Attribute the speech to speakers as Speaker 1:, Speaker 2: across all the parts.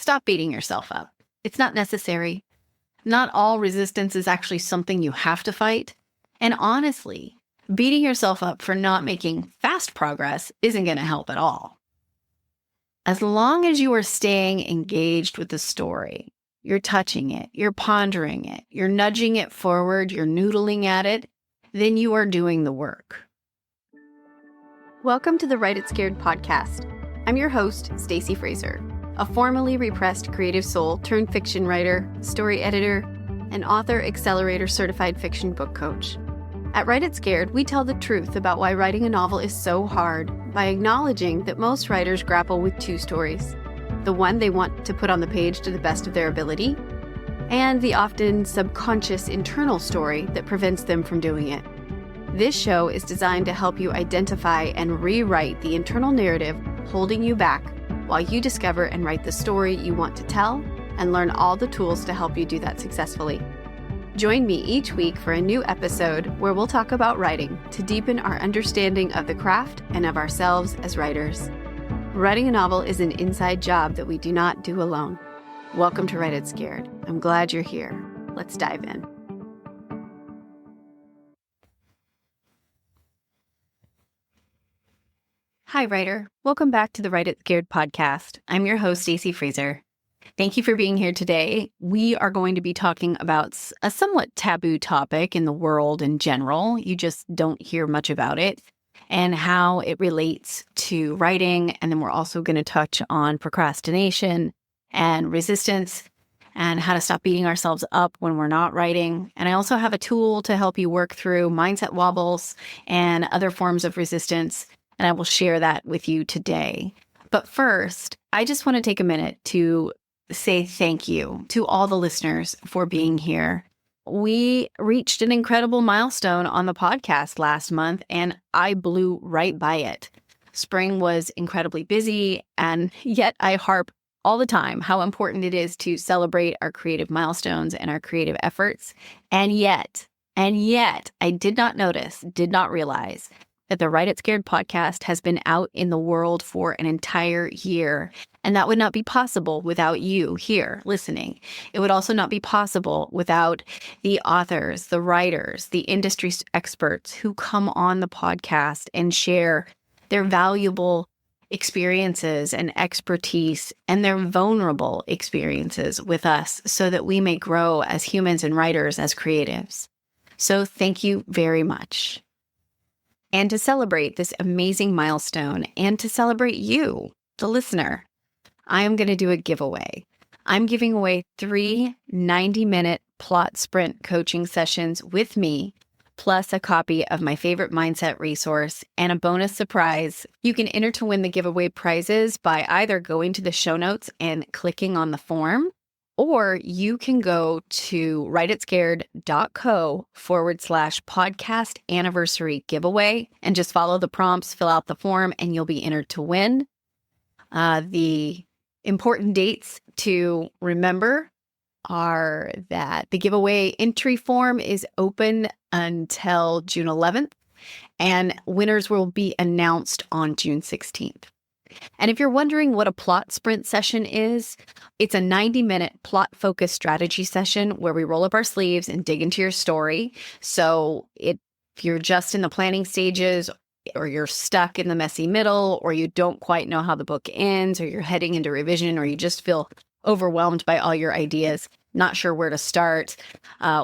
Speaker 1: stop beating yourself up. It's not necessary. Not all resistance is actually something you have to fight. And honestly, beating yourself up for not making fast progress isn't going to help at all. As long as you are staying engaged with the story, you're touching it, you're pondering it, you're nudging it forward, you're noodling at it, then you are doing the work.
Speaker 2: Welcome to the Write It Scared podcast. I'm your host, Stacey Fraser, a formerly repressed creative soul turned fiction writer, story editor, and author accelerator certified fiction book coach. At Write It Scared, we tell the truth about why writing a novel is so hard by acknowledging that most writers grapple with two stories: the one they want to put on the page to the best of their ability, and the often subconscious internal story that prevents them from doing it. This show is designed to help you identify and rewrite the internal narrative holding you back while you discover and write the story you want to tell and learn all the tools to help you do that successfully. Join me each week for a new episode where we'll talk about writing to deepen our understanding of the craft and of ourselves as writers. Writing a novel is an inside job that we do not do alone. Welcome to Write It Scared. I'm glad you're here. Let's dive in. Hi, writer. Welcome back to the Write It Scared podcast. I'm your host, Stacey Fraser. Thank you for being here today. We are going to be talking about a somewhat taboo topic in the world in general. You just don't hear much about it and how it relates to writing. And then we're also going to touch on procrastination and resistance and how to stop beating ourselves up when we're not writing. And I also have a tool to help you work through mindset wobbles and other forms of resistance. And I will share that with you today. But first, I just want to take a minute to say thank you to all the listeners for being here. We reached an incredible milestone on the podcast last month, and I blew right by it. Spring was incredibly busy, and yet I harp all the time how important it is to celebrate our creative milestones and our creative efforts. And yet, I did not realize that the Write It Scared podcast has been out in the world for an entire year. And that would not be possible without you here listening. It would also not be possible without the authors, the writers, the industry experts who come on the podcast and share their valuable experiences and expertise and their vulnerable experiences with us so that we may grow as humans and writers, as creatives. So thank you very much. And to celebrate this amazing milestone and to celebrate you, the listener, I am going to do a giveaway. I'm giving away 3 90-minute plot sprint coaching sessions with me, plus a copy of my favorite mindset resource and a bonus surprise. You can enter to win the giveaway prizes by either going to the show notes and clicking on the form, or you can go to writeit.co/podcast anniversary giveaway and just follow the prompts, fill out the form, and you'll be entered to win. The important dates to remember are that the giveaway entry form is open until June 11th, and winners will be announced on June 16th. And if you're wondering what a plot sprint session is, it's a 90-minute plot-focused strategy session where we roll up our sleeves and dig into your story. So if you're just in the planning stages, or you're stuck in the messy middle, or you don't quite know how the book ends, or you're heading into revision, or you just feel overwhelmed by all your ideas, not sure where to start,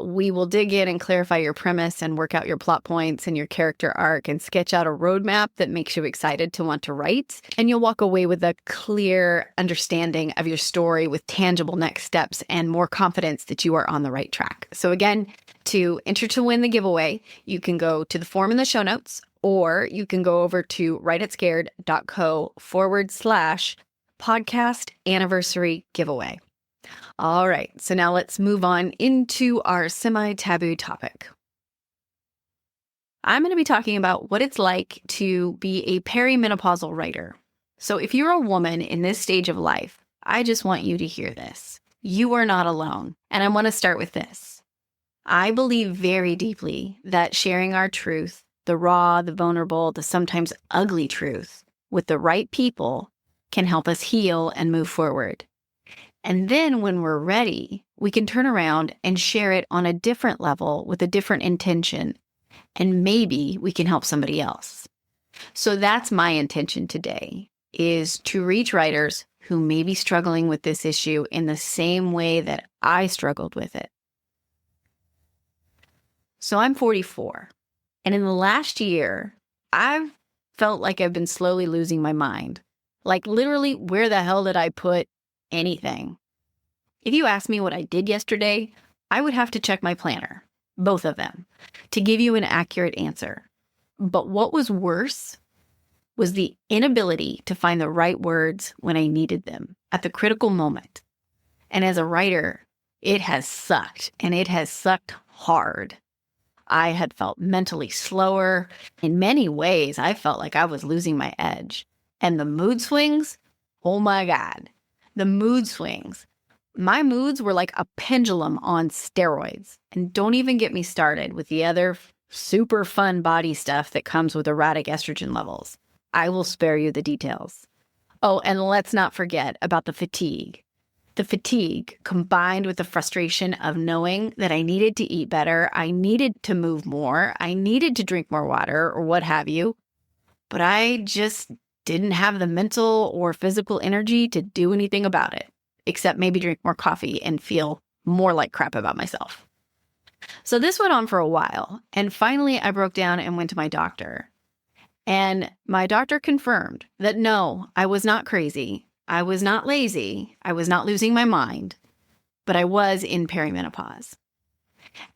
Speaker 2: we will dig in and clarify your premise and work out your plot points and your character arc and sketch out a roadmap that makes you excited to want to write. And you'll walk away with a clear understanding of your story with tangible next steps and more confidence that you are on the right track. So again, to enter to win the giveaway, you can go to the form in the show notes, or you can go over to writeit.co/podcast anniversary giveaway. All right, so now let's move on into our semi-taboo topic. I'm going to be talking about what it's like to be a perimenopausal writer. So if you're a woman in this stage of life, I just want you to hear this. You are not alone. And I want to start with this. I believe very deeply that sharing our truth, the raw, the vulnerable, the sometimes ugly truth, with the right people can help us heal and move forward.
Speaker 1: And then when we're ready, we can turn around and share it on a different level with a different intention. And maybe we can help somebody else. So that's my intention today, is to reach writers who may be struggling with this issue in the same way that I struggled with it. So I'm 44. And in the last year, I've felt like I've been slowly losing my mind. Like literally, where the hell did I put anything? If you asked me what I did yesterday, I would have to check my planner, both of them, to give you an accurate answer. But what was worse was the inability to find the right words when I needed them at the critical moment. And as a writer, it has sucked, and it has sucked hard. I had felt mentally slower. In many ways, I felt like I was losing my edge. And the mood swings, oh my God, the mood swings. My moods were like a pendulum on steroids. And don't even get me started with the other super fun body stuff that comes with erratic estrogen levels. I will spare you the details. Oh, and let's not forget about the fatigue. The fatigue combined with the frustration of knowing that I needed to eat better, I needed to move more, I needed to drink more water or what have you, but I just didn't have the mental or physical energy to do anything about it, except maybe drink more coffee and feel more like crap about myself. So this went on for a while, and finally I broke down and went to my doctor. And my doctor confirmed that no, I was not crazy. I was not lazy. I was not losing my mind, but I was in perimenopause.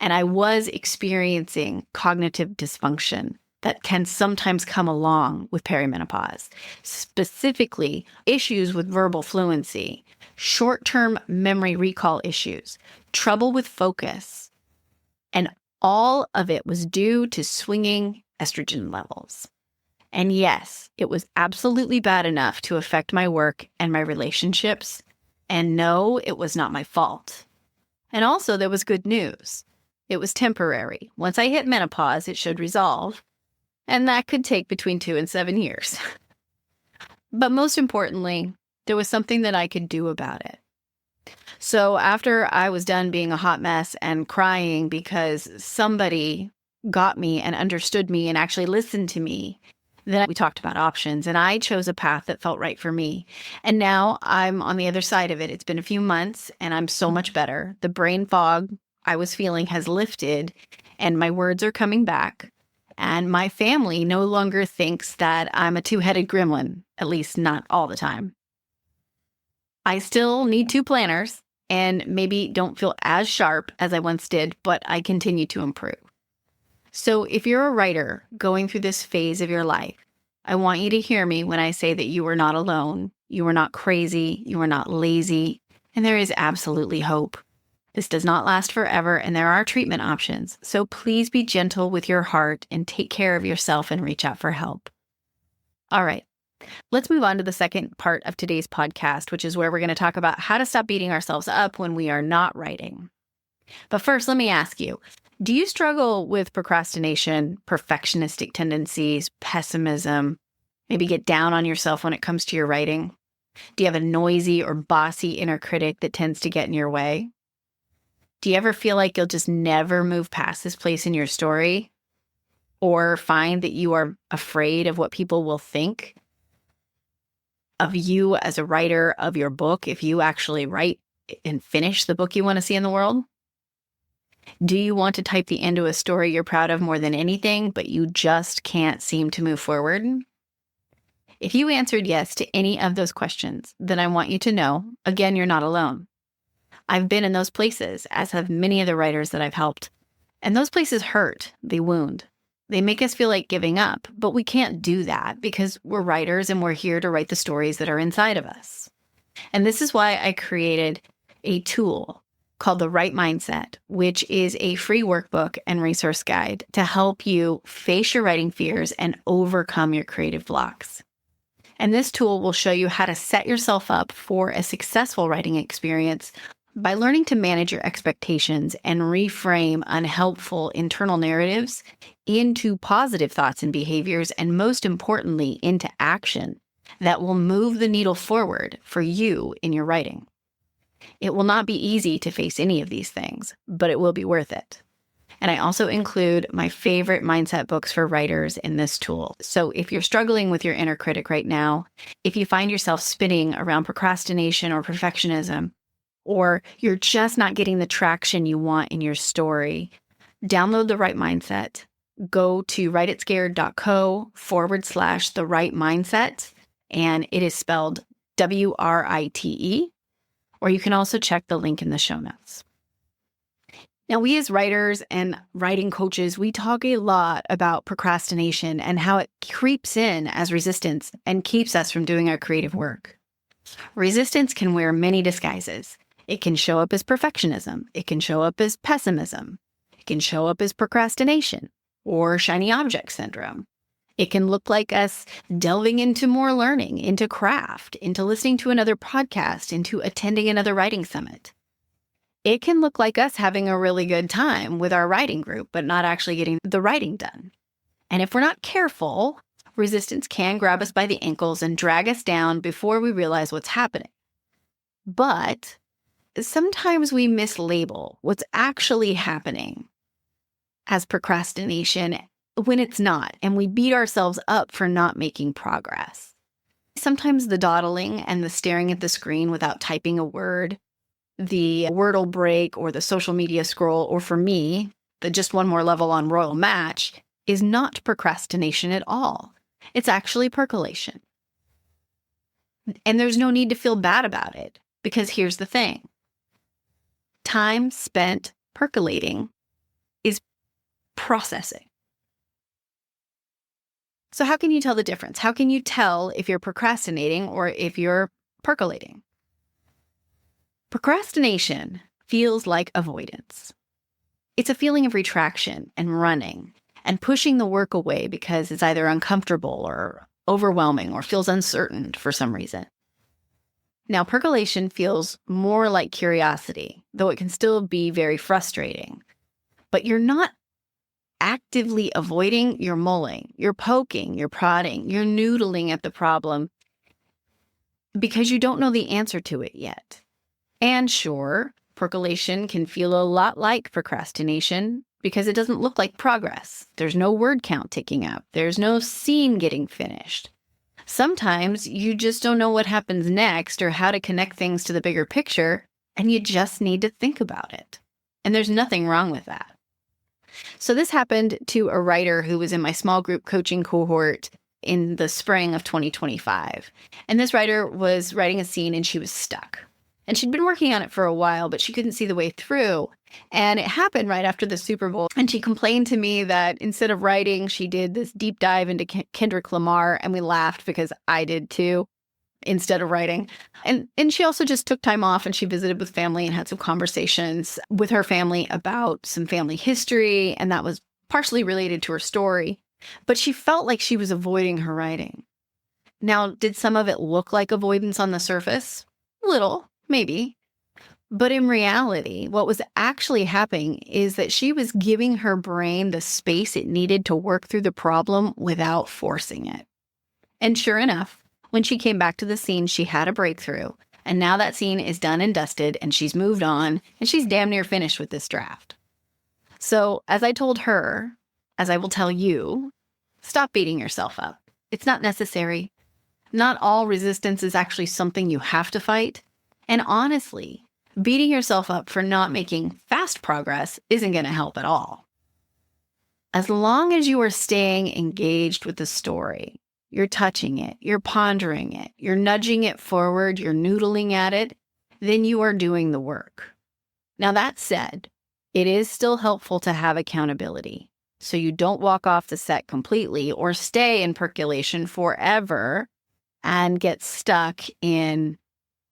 Speaker 1: And I was experiencing cognitive dysfunction that can sometimes come along with perimenopause, specifically issues with verbal fluency, short-term memory recall issues, trouble with focus. And all of it was due to swinging estrogen levels. And yes, it was absolutely bad enough to affect my work and my relationships. And no, it was not my fault. And also, there was good news. It was temporary. Once I hit menopause, it should resolve. And that could take between 2 and 7 years. But most importantly, there was something that I could do about it. So after I was done being a hot mess and crying because somebody got me and understood me and actually listened to me, then we talked about options, and I chose a path that felt right for me. And now I'm on the other side of it. It's been a few months, and I'm so much better. The brain fog I was feeling has lifted, and my words are coming back. And my family no longer thinks that I'm a two-headed gremlin, at least not all the time. I still need 2 planners, and maybe don't feel as sharp as I once did, but I continue to improve. So if you're a writer going through this phase of your life, I want you to hear me when I say that you are not alone, you are not crazy, you are not lazy, and there is absolutely hope. This does not last forever, and there are treatment options. So please be gentle with your heart and take care of yourself and reach out for help. All right, let's move on to the second part of today's podcast, which is where we're going to talk about how to stop beating ourselves up when we are not writing. But first, let me ask you, do you struggle with procrastination, perfectionistic tendencies, pessimism, maybe get down on yourself when it comes to your writing? Do you have a noisy or bossy inner critic that tends to get in your way? Do you ever feel like you'll just never move past this place in your story? Or find that you are afraid of what people will think of you as a writer of your book if you actually write and finish the book you want to see in the world? Do you want to type the end to a story you're proud of more than anything, but you just can't seem to move forward? If you answered yes to any of those questions, then I want you to know, again, you're not alone. I've been in those places, as have many of the writers that I've helped. And those places hurt, they wound. They make us feel like giving up, but we can't do that because we're writers and we're here to write the stories that are inside of us. And this is why I created a tool called The Right Mindset, which is a free workbook and resource guide to help you face your writing fears and overcome your creative blocks. And this tool will show you how to set yourself up for a successful writing experience by learning to manage your expectations and reframe unhelpful internal narratives into positive thoughts and behaviors, and most importantly, into action that will move the needle forward for you in your writing. It will not be easy to face any of these things, but it will be worth it. And I also include my favorite mindset books for writers in this tool. So if you're struggling with your inner critic right now, if you find yourself spinning around procrastination or perfectionism, or you're just not getting the traction you want in your story, download The Right Mindset. Go to writeitscared.co/the right mindset, and it is spelled WRITE, or you can also check the link in the show notes. Now, we as writers and writing coaches, we talk a lot about procrastination and how it creeps in as resistance and keeps us from doing our creative work. Resistance can wear many disguises. It can show up as perfectionism. It can show up as pessimism. It can show up as procrastination or shiny object syndrome. It can look like us delving into more learning, into craft, into listening to another podcast, into attending another writing summit. It can look like us having a really good time with our writing group, but not actually getting the writing done. And if we're not careful, resistance can grab us by the ankles and drag us down before we realize what's happening. But sometimes we mislabel what's actually happening as procrastination when it's not, and we beat ourselves up for not making progress. Sometimes the dawdling and the staring at the screen without typing a word, the Wordle break or the social media scroll, or for me, the just one more level on Royal Match, is not procrastination at all. It's actually percolation. And there's no need to feel bad about it, because here's the thing. Time spent percolating is processing. So how can you tell the difference? How can you tell if you're procrastinating or if you're percolating? Procrastination feels like avoidance. It's a feeling of retraction and running and pushing the work away because it's either uncomfortable or overwhelming or feels uncertain for some reason. Now, percolation feels more like curiosity, though it can still be very frustrating. But you're not actively avoiding, you're mulling, you're poking, you're prodding, you're noodling at the problem because you don't know the answer to it yet. And sure, percolation can feel a lot like procrastination because it doesn't look like progress. There's no word count ticking up. There's no scene getting finished. Sometimes you just don't know what happens next or how to connect things to the bigger picture, and you just need to think about it. And there's nothing wrong with that. So this happened to a writer who was in my small group coaching cohort in the spring of 2025. And this writer was writing a scene and she was stuck. And she'd been working on it for a while, but she couldn't see the way through. And it happened right after the Super Bowl. And she complained to me that instead of writing, she did this deep dive into Kendrick Lamar. And we laughed because I did too, instead of writing. And she also just took time off and she visited with family and had some conversations with her family about some family history. And that was partially related to her story. But she felt like she was avoiding her writing. Now, did some of it look like avoidance on the surface? Little. Maybe. But in reality, what was actually happening is that she was giving her brain the space it needed to work through the problem without forcing it. And sure enough, when she came back to the scene, she had a breakthrough. And now that scene is done and dusted, and she's moved on, and she's damn near finished with this draft. So, as I told her, as I will tell you, stop beating yourself up. It's not necessary. Not all resistance is actually something you have to fight. And honestly, beating yourself up for not making fast progress isn't going to help at all. As long as you are staying engaged with the story, you're touching it, you're pondering it, you're nudging it forward, you're noodling at it, then you are doing the work. Now, that said, it is still helpful to have accountability so you don't walk off the set completely or stay in percolation forever and get stuck in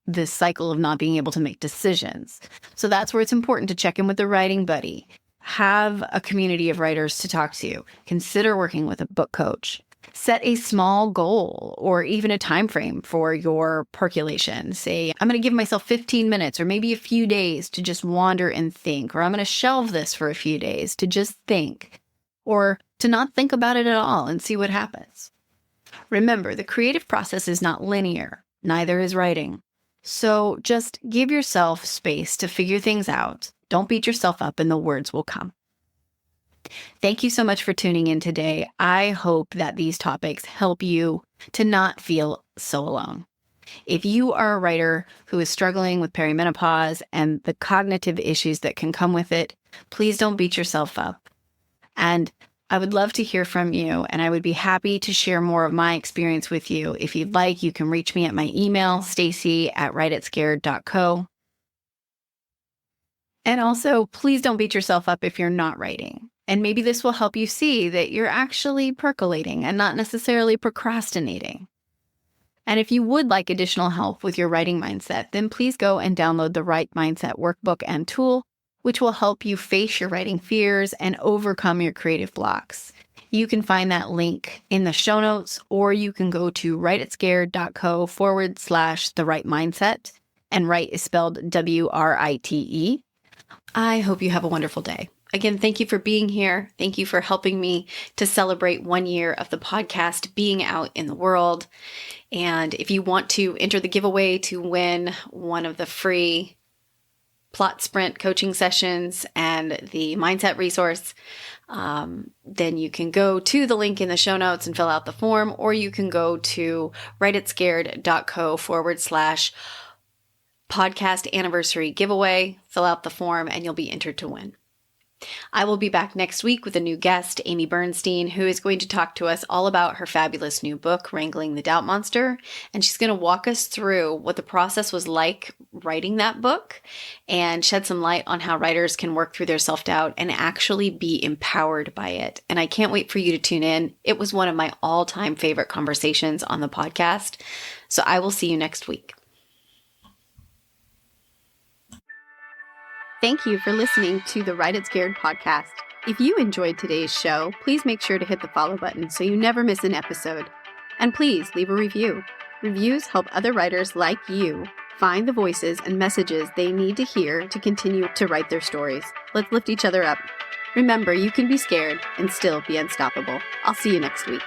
Speaker 1: this cycle of not being able to make decisions. So that's where it's important to check in with a writing buddy. Have a community of writers to talk to. Consider working with a book coach. Set a small goal or even a time frame for your percolation. Say, I'm going to give myself 15 minutes or maybe a few days to just wander and think, or I'm going to shelve this for a few days to just think, or to not think about it at all and see what happens. Remember, the creative process is not linear. Neither is writing. So just give yourself space to figure things out. Don't beat yourself up and the words will come. Thank you so much for tuning in today. I hope that these topics help you to not feel so alone. If you are a writer who is struggling with perimenopause and the cognitive issues that can come with it, please don't beat yourself up. And I would love to hear from you, and I would be happy to share more of my experience with you. If you'd like, you can reach me at my email, stacy@writeitscared.co. And also, please don't beat yourself up if you're not writing. And maybe this will help you see that you're actually percolating and not necessarily procrastinating. And if you would like additional help with your writing mindset, then please go and download the Write Mindset workbook and tool, which will help you face your writing fears and overcome your creative blocks. You can find that link in the show notes, or you can go to writeitscared.co/the right mindset. And write is spelled WRITE. I hope you have a wonderful day. Again, thank you for being here. Thank you for helping me to celebrate 1 year of the podcast being out in the world. And if you want to enter the giveaway to win one of the free plot sprint coaching sessions and the mindset resource, then you can go to the link in the show notes and fill out the form, or you can go to writeitscared.co/podcast anniversary giveaway, fill out the form, and you'll be entered to win. I will be back next week with a new guest, Amy Bernstein, who is going to talk to us all about her fabulous new book, Wrangling the Doubt Monster. And she's going to walk us through what the process was like writing that book and shed some light on how writers can work through their self-doubt and actually be empowered by it. And I can't wait for you to tune in. It was one of my all-time favorite conversations on the podcast. So I will see you next week.
Speaker 2: Thank you for listening to the Write It Scared podcast. If you enjoyed today's show, please make sure to hit the follow button so you never miss an episode. And please leave a review. Reviews help other writers like you find the voices and messages they need to hear to continue to write their stories. Let's lift each other up. Remember, you can be scared and still be unstoppable. I'll see you next week.